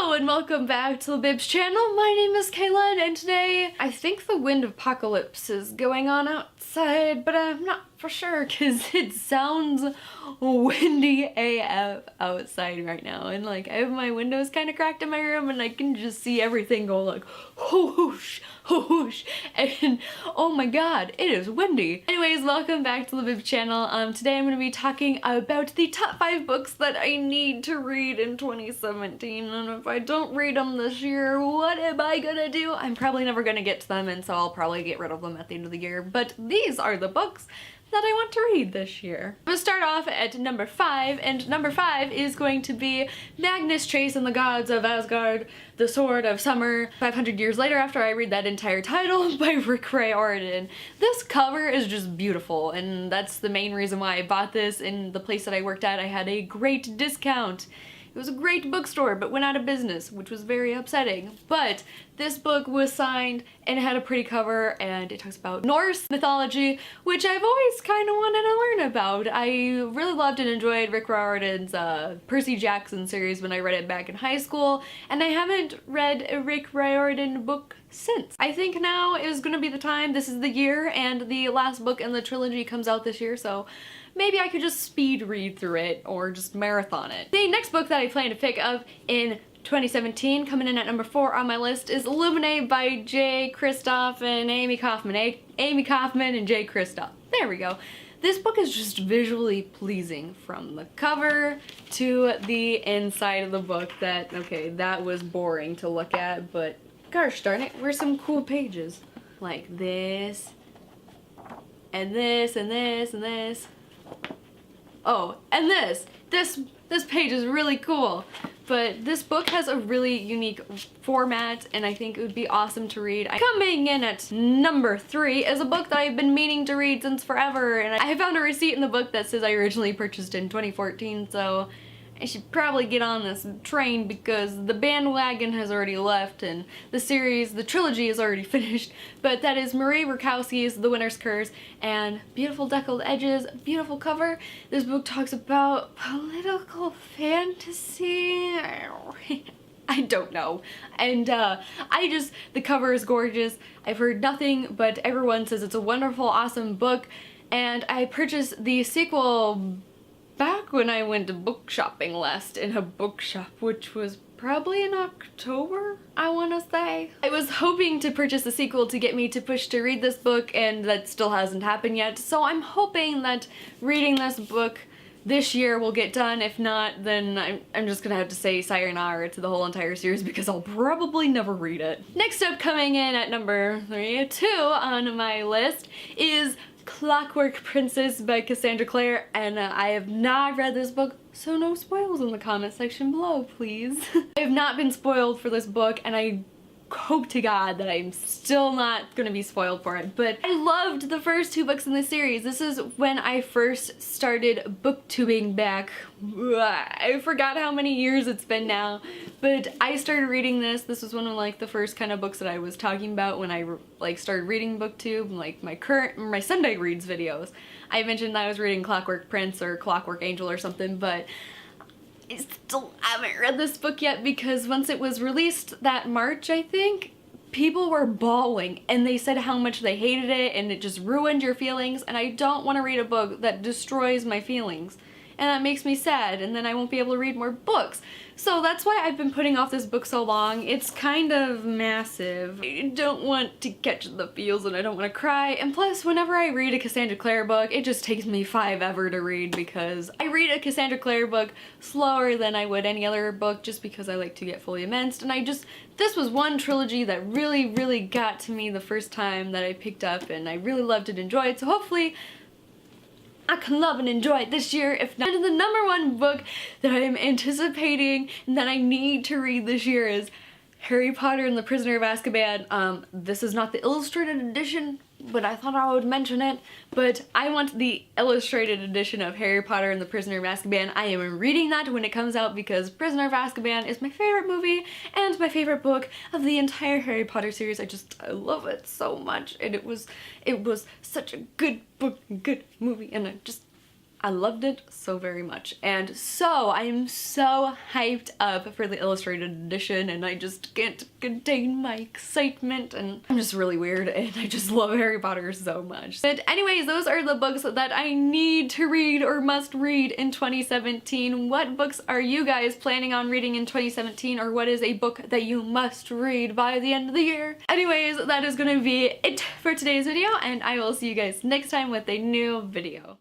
Hello and welcome back to Libib's channel. My name is Kaylin and today I think the wind apocalypse is going on outside, but I'm not for sure because it sounds windy AF outside right now, and like I have my windows kind of cracked in my room and I can just see everything go like whoosh, whoosh, and oh my god, it is windy. Anyways, welcome back to Libib's channel. Today I'm going to be talking about the top 5 books that I need to read in 2017, and if I don't read them this year, what am I gonna do? I'm probably never gonna get to them, and so I'll probably get rid of them at the end of the year, but these are the books that I want to read this year. I'm gonna start off at number 5, and number 5 is going to be Magnus, Chase and the Gods of Asgard, The Sword of Summer, 500 Years Later, after I read that entire title by Rick Riordan. This cover is just beautiful, and that's the main reason why I bought this. In the place that I worked at, I had a great discount. It was a great bookstore, but went out of business, which was very upsetting. But this book was signed, and it had a pretty cover, and it talks about Norse mythology, which I've always kind of wanted to learn about. I really loved and enjoyed Rick Riordan's Percy Jackson series when I read it back in high school, and I haven't read a Rick Riordan book since. I think now is going to be the time. This is the year, and the last book in the trilogy comes out this year, so maybe I could just speed read through it or just marathon it. The next book that I plan to pick up in 2017, coming in at number 4 on my list, is Illuminated by Jay Kristoff and Amy Kaufman. Amy Kaufman and Jay Kristoff. There we go. This book is just visually pleasing from the cover to the inside of the book. That was boring to look at, but gosh darn it, where's some cool pages? Like this, and this, and this, and this. Oh, and this page is really cool, but this book has a really unique format, and I think it would be awesome to read. Coming in at number 3 is a book that I've been meaning to read since forever, and I found a receipt in the book that says I originally purchased in 2014, so I should probably get on this train because the bandwagon has already left and the trilogy is already finished. But that is Marie Rakowski's The Winner's Curse, and beautiful deckled edges, beautiful cover. This book talks about political fantasy. I don't know. And the cover is gorgeous. I've heard nothing but everyone says it's a wonderful, awesome book, and I purchased the sequel back when I went to book shopping last in a bookshop, which was probably in October, I want to say. I was hoping to purchase the sequel to get me to push to read this book, and that still hasn't happened yet, so I'm hoping that reading this book this year will get done. If not, then I'm just gonna have to say sayonara to the whole entire series because I'll probably never read it. Next up, coming in at number 2 on my list, is Clockwork Princess by Cassandra Clare, and I have not read this book, so no spoils in the comment section below, please. I have not been spoiled for this book, and I hope to God that I'm still not gonna be spoiled for it, but I loved the first 2 books in the series. This is when I first started booktubing back. I forgot how many years it's been now, but I started reading this. This was one of like the first kind of books that I was talking about when I started reading booktube, like my Sunday reads videos. I mentioned that I was reading Clockwork Prince or Clockwork Angel or something, but I still haven't read this book yet because once it was released that March, I think, people were bawling and they said how much they hated it and it just ruined your feelings, and I don't want to read a book that destroys my feelings. And that makes me sad, and then I won't be able to read more books. So that's why I've been putting off this book so long. It's kind of massive. I don't want to catch the feels and I don't want to cry. And plus, whenever I read a Cassandra Clare book, it just takes me 5 ever to read because I read a Cassandra Clare book slower than I would any other book just because I like to get fully immersed. And this was one trilogy that really, really got to me the first time that I picked up, and I really loved and enjoyed it. So hopefully I can love and enjoy it this year, if not. And the number 1 book that I am anticipating and that I need to read this year is Harry Potter and the Prisoner of Azkaban. This is not the illustrated edition, but I thought I would mention it. But I want the illustrated edition of Harry Potter and the Prisoner of Azkaban. I am reading that when it comes out because Prisoner of Azkaban is my favorite movie and my favorite book of the entire Harry Potter series. I love it so much, and it was such a good book and good movie, and I loved it so very much. And so I am so hyped up for the illustrated edition, and I just can't contain my excitement, and I'm just really weird and I just love Harry Potter so much. But anyways, those are the books that I need to read or must read in 2017. What books are you guys planning on reading in 2017, or what is a book that you must read by the end of the year? Anyways, that is gonna be it for today's video, and I will see you guys next time with a new video.